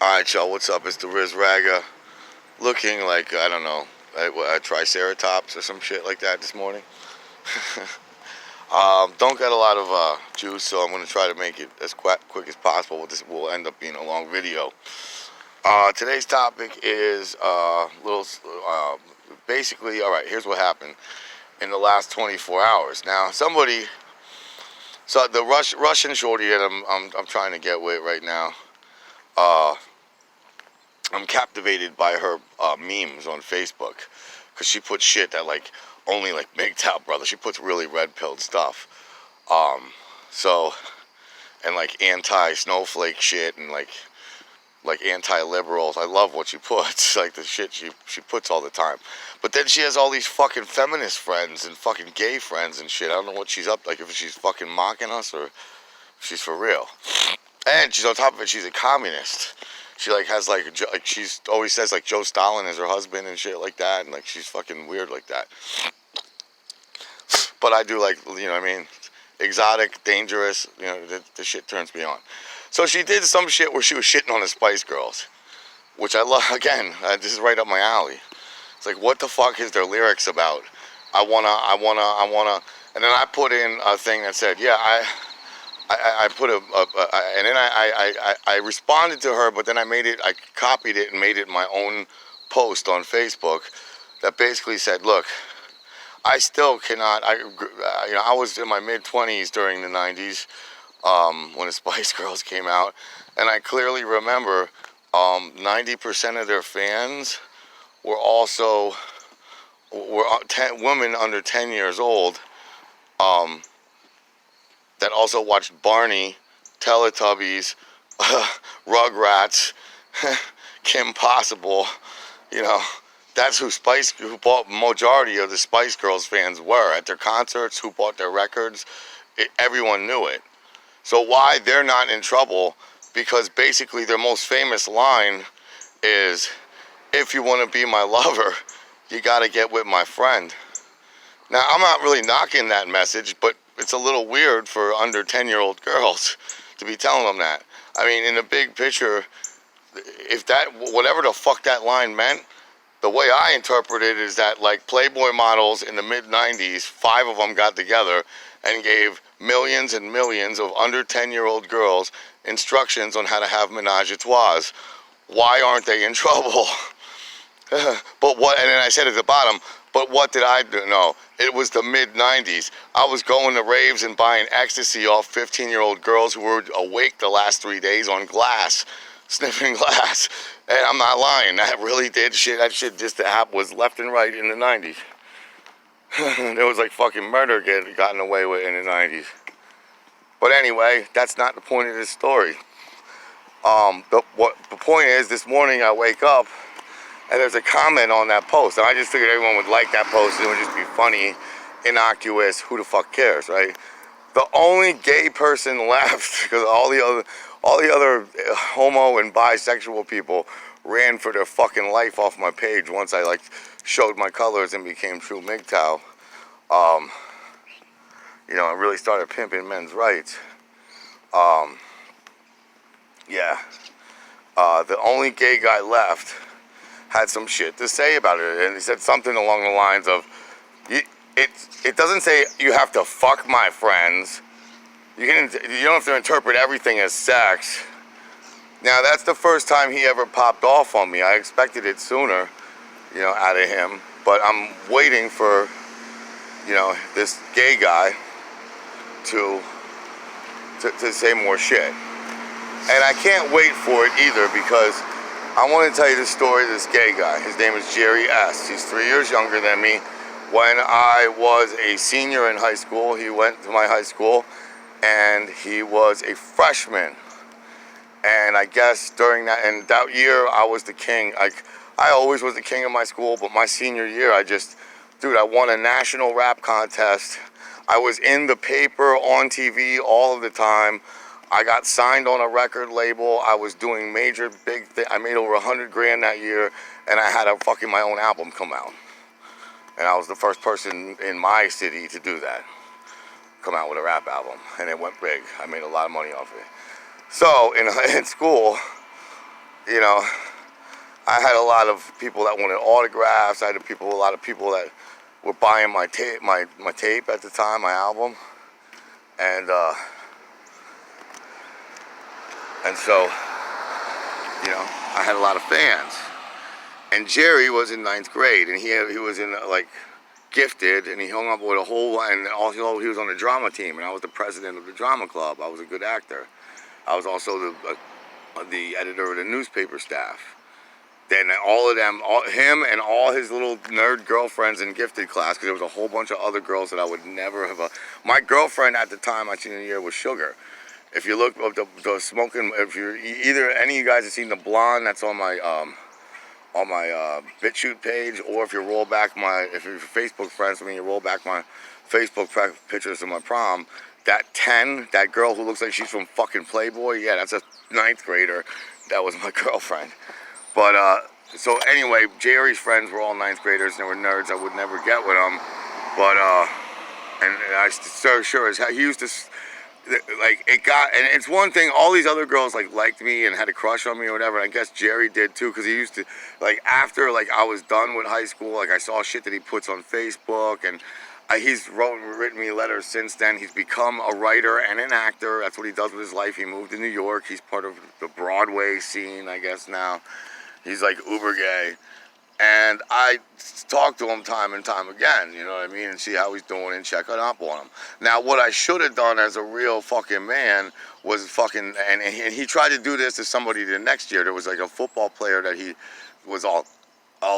Alright, y'all, what's up? It's the Riz Ragga, looking like, I don't know, a triceratops or some shit like that this morning. Don't get a lot of juice, so I'm going to try to make it as quick as possible. This will end up being a long video. Today's topic is basically, alright, here's what happened in the last 24 hours. Now, so the Russian shorty that I'm trying to get with right now, I'm captivated by her memes on Facebook, because she puts shit that only Mgtow, brother. She puts really red-pilled stuff. And anti-snowflake shit and like anti-liberals. I love what she puts, like the shit she puts all the time. But then she has all these fucking feminist friends and fucking gay friends and shit. I don't know what she's up, if she's fucking mocking us or if she's for real. And she's on top of it, she's a communist. She has she's always says Joe Stalin is her husband and shit like that, and she's fucking weird like that. But I do you know what I mean, exotic, dangerous, you know, the shit turns me on. So she did some shit where she was shitting on the Spice Girls, which I love. Again, this is right up my alley. It's like, what the fuck is their lyrics about? I wanna, and then I put in a thing that said, yeah, I put and then I responded to her, but then I copied it and made it my own post on Facebook that basically said, look, I still cannot, I was in my mid-20s during the 90s when the Spice Girls came out, and I clearly remember 90% of their fans were also, women under 10 years old, that also watched Barney, Teletubbies, Rugrats, Kim Possible. You know, that's who bought majority of the Spice Girls fans were at their concerts, who bought their records. Everyone knew it. So why they're not in trouble? Because basically their most famous line is, if you want to be my lover, you got to get with my friend. Now, I'm not really knocking that message, but it's a little weird for under 10-year-old girls to be telling them that. I mean, in the big picture, if whatever the fuck that line meant, the way I interpret it is that Playboy models in the mid-90s, 5 of them got together and gave millions and millions of under 10-year-old girls instructions on how to have menage a trois. Why aren't they in trouble? But what, and then I said at the bottom, but what did I do? No, it was the mid-90s. I was going to raves and buying ecstasy off 15-year-old girls who were awake the last 3 days on glass, sniffing glass. And I'm not lying, that really did shit. That shit just was left and right in the 90s. There was fucking murder gotten away with in the 90s. But anyway, that's not the point of this story. The point is, this morning I wake up and there's a comment on that post, and I just figured everyone would like that post and it would just be funny, innocuous, who the fuck cares, right? The only gay person left, because all the other homo and bisexual people ran for their fucking life off my page once I showed my colors and became true Mgtow. You know, I really started pimping men's rights. Yeah. The only gay guy left had some shit to say about it, and he said something along the lines of, it doesn't say you have to fuck my friends. You don't have to interpret everything as sex. Now, that's the first time he ever popped off on me. I expected it sooner, you know, out of him, but I'm waiting for, you know, this gay guy to say more shit. And I can't wait for it either, because I want to tell you the story of this gay guy. His name is Jerry S. He's 3 years younger than me. When I was a senior in high school, he went to my high school, and he was a freshman. And I guess during that year, I was the king. I always was the king of my school, but my senior year, I won a national rap contest. I was in the paper, on TV, all of the time. I got signed on a record label. I was doing major big things. I made over $100,000 that year, and I had my own album come out. And I was the first person in my city to do that, come out with a rap album, and it went big. I made a lot of money off it. So in school, you know, I had a lot of people that wanted autographs. I had a lot of people that were buying my tape, my tape at the time, my album, and so, you know, I had a lot of fans. And Jerry was in 9th grade, and he was in like gifted, and he hung up with a whole, and also he was on the drama team, and I was the president of the drama club. I was a good actor. I was also the editor of the newspaper staff. Then all of them, him and all his little nerd girlfriends in gifted class, because there was a whole bunch of other girls that I would never have. My girlfriend at the time, my senior year, was Sugar. If you look up the smoking, if you're either any of you guys have seen the blonde that's on my BitChute page, or if you roll back if you're Facebook friends, you roll back my Facebook pictures of my prom. That 10, that girl who looks like she's from fucking Playboy, yeah, that's a 9th grader. That was my girlfriend. But, so anyway, Jerry's friends were all 9th graders, and they were nerds. I would never get with them. But, and I so sure as hell, he used to, like, it got, and it's one thing, all these other girls, like, liked me and had a crush on me or whatever, and I guess Jerry did too, because he used to, like, after, like, I was done with high school, like, I saw shit that he puts on Facebook, and he's written me letters since then. He's become a writer and an actor. That's what he does with his life. He moved to New York. He's part of the Broadway scene, I guess, now. He's like uber gay, and I talk to him time and time again, you know what I mean, and see how he's doing and checking up on him. Now, what I should have done as a real fucking man was fucking, and he tried to do this to somebody the next year. There was like a football player that he was all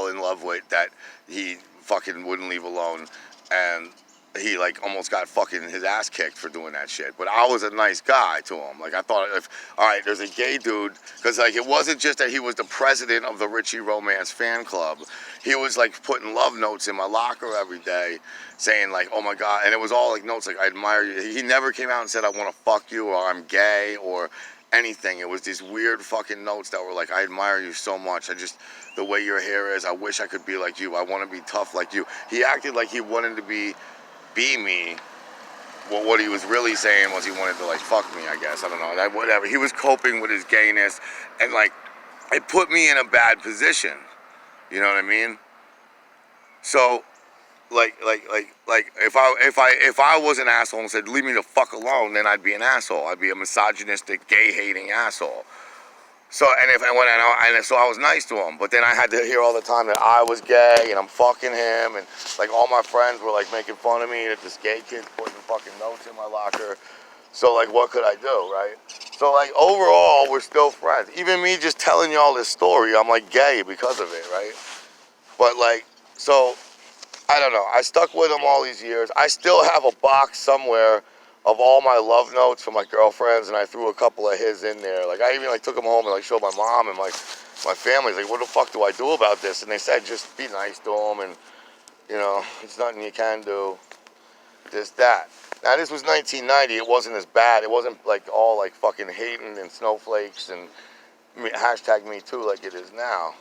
in love with that he fucking wouldn't leave alone, and he like almost got fucking his ass kicked for doing that shit. But I was a nice guy to him. Like, I thought, all right, there's a gay dude, because like it wasn't just that he was the president of the Richie Romance fan club. He was like putting love notes in my locker every day, saying like, oh my God, and it was all like notes like, I admire you. He never came out and said I want to fuck you or I'm gay or anything. It was these weird fucking notes that were like, I admire you so much. The way your hair is, I wish I could be like you. I want to be tough like you. He acted like he wanted to be me. Well, what he was really saying was he wanted to like fuck me, I guess. I don't know. Whatever. He was coping with his gayness, and like it put me in a bad position. You know what I mean? So, like if I was an asshole and said leave me the fuck alone, then I'd be an asshole. I'd be a misogynistic, gay-hating asshole. So so I was nice to him, but then I had to hear all the time that I was gay and I'm fucking him, and like all my friends were like making fun of me that this gay kid's putting fucking notes in my locker. So like, what could I do, right? So like overall, we're still friends. Even me just telling y'all this story, I'm like gay because of it, right? But like, so I don't know. I stuck with him all these years. I still have a box somewhere of all my love notes from my girlfriends, and I threw a couple of his in there. Like, I even like took them home and like showed my mom and like my family's like, what the fuck do I do about this? And they said, just be nice to him, and you know, it's nothing you can do. This, that. Now, this was 1990. It wasn't as bad. It wasn't like all like fucking hating and snowflakes and hashtag Me Too like it is now.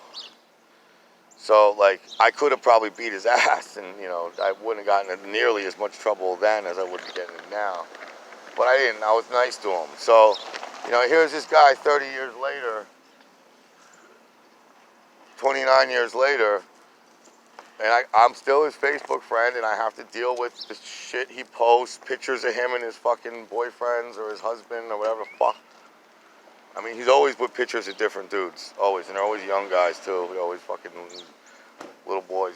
So, like, I could have probably beat his ass, and, you know, I wouldn't have gotten in nearly as much trouble then as I would be getting in now. But I didn't. I was nice to him. So, you know, here's this guy 30 years later, 29 years later, and I'm still his Facebook friend, and I have to deal with the shit he posts, pictures of him and his fucking boyfriends or his husband or whatever the fuck. I mean, he's always with pictures of different dudes, always, and they're always young guys too. They're always fucking little boys,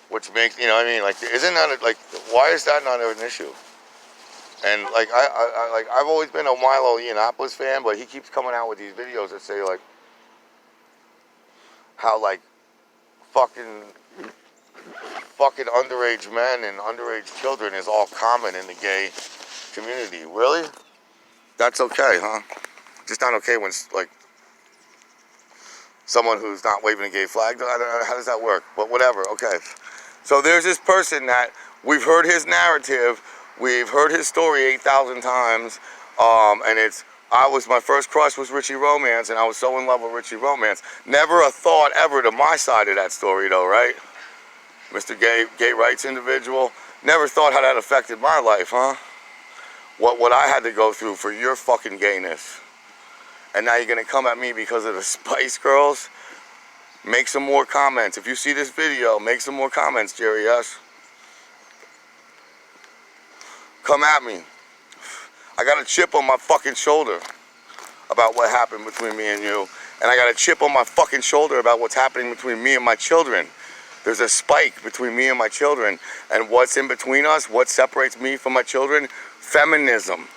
which makes, you know what I mean? Like, isn't that like, why is that not an issue? And like, I've always been a Milo Yiannopoulos fan, but he keeps coming out with these videos that say like, how like fucking underage men and underage children is all common in the gay community. Really? That's okay, huh? Just not okay when, like, someone who's not waving a gay flag. I don't know, how does that work? But whatever, okay. So there's this person that we've heard his narrative, we've heard his story 8,000 times, and my first crush was Richie Romance, and I was so in love with Richie Romance. Never a thought ever to my side of that story, though, right? Mr. Gay rights individual. Never thought how that affected my life, huh? What I had to go through for your fucking gayness. and now you're gonna come at me because of the Spice Girls. Make some more comments. If you see this video, make some more comments, Jerry S. Come at me. I got a chip on my fucking shoulder about what happened between me and you. And I got a chip on my fucking shoulder about what's happening between me and my children. There's a spike between me and my children. And what's in between us, what separates me from my children? Feminism.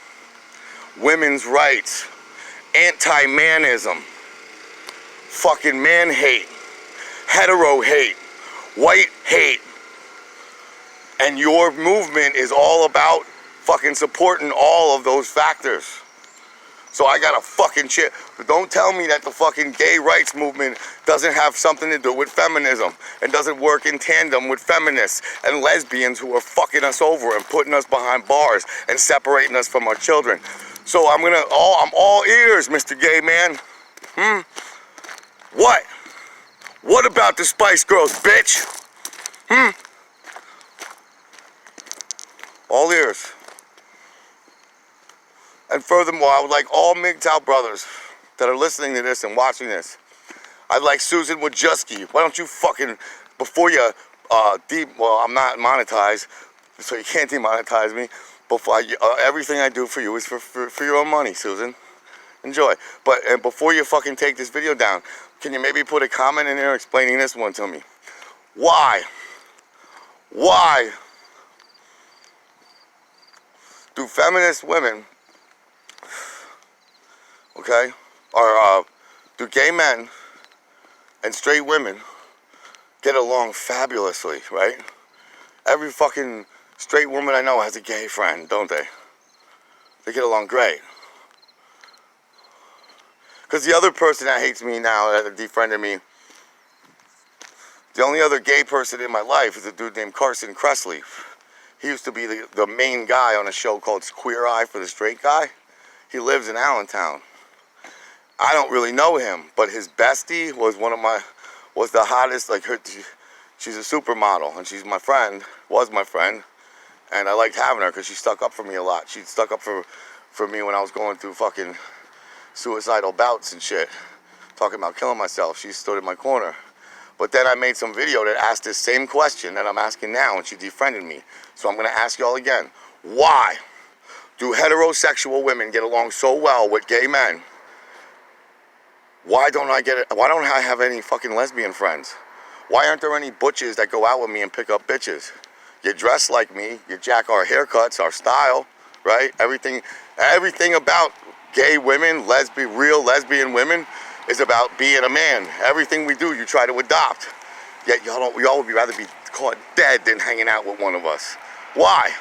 Women's rights. Anti-manism. Fucking man hate. Hetero hate. White hate. And your movement is all about fucking supporting all of those factors. So I got a fucking chip. But don't tell me that the fucking gay rights movement doesn't have something to do with feminism and doesn't work in tandem with feminists and lesbians who are fucking us over and putting us behind bars and separating us from our children. So I'm all ears, Mr. Gay Man. What? What about the Spice Girls, bitch? All ears. And furthermore, I would like all Mgtow brothers that are listening to this and watching this. I'd like Susan Wojcicki. Why don't you fucking, before you, well, I'm not monetized, so you can't demonetize me. Before everything I do for you is for your own money, Susan. Enjoy. And before you fucking take this video down, can you maybe put a comment in there explaining this one to me? Why do feminist women, okay, or do gay men and straight women get along fabulously, right? Every fucking straight woman I know has a gay friend, don't they? They get along great. Because the other person that hates me now, that defriended me, the only other gay person in my life is a dude named Carson Kressley. He used to be the main guy on a show called Queer Eye for the Straight Guy. He lives in Allentown. I don't really know him, but his bestie was was the hottest, like she's a supermodel, and she's my friend, was my friend, and I liked having her because she stuck up for me a lot. She stuck up for me when I was going through fucking suicidal bouts and shit, talking about killing myself. She stood in my corner. But then I made some video that asked this same question that I'm asking now, and she defriended me. So I'm going to ask y'all again. Why do heterosexual women get along so well with gay men? Why don't I have any fucking lesbian friends? Why aren't there any butches that go out with me and pick up bitches? You dress like me, you jack our haircuts, our style, right? Everything about gay women, real lesbian women, is about being a man. Everything we do, you try to adopt. Yet y'all would rather be caught dead than hanging out with one of us. Why?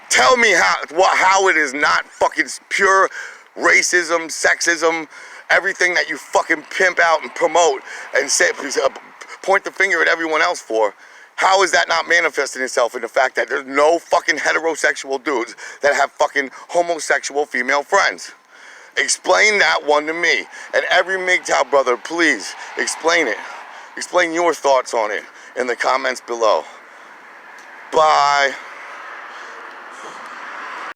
Tell me how it is not fucking pure racism, sexism, everything that you fucking pimp out and promote and say, point the finger at everyone else for. How is that not manifesting itself in the fact that there's no fucking heterosexual dudes that have fucking homosexual female friends? Explain that one to me. And every Mgtow brother, please explain it. Explain your thoughts on it in the comments below. Bye.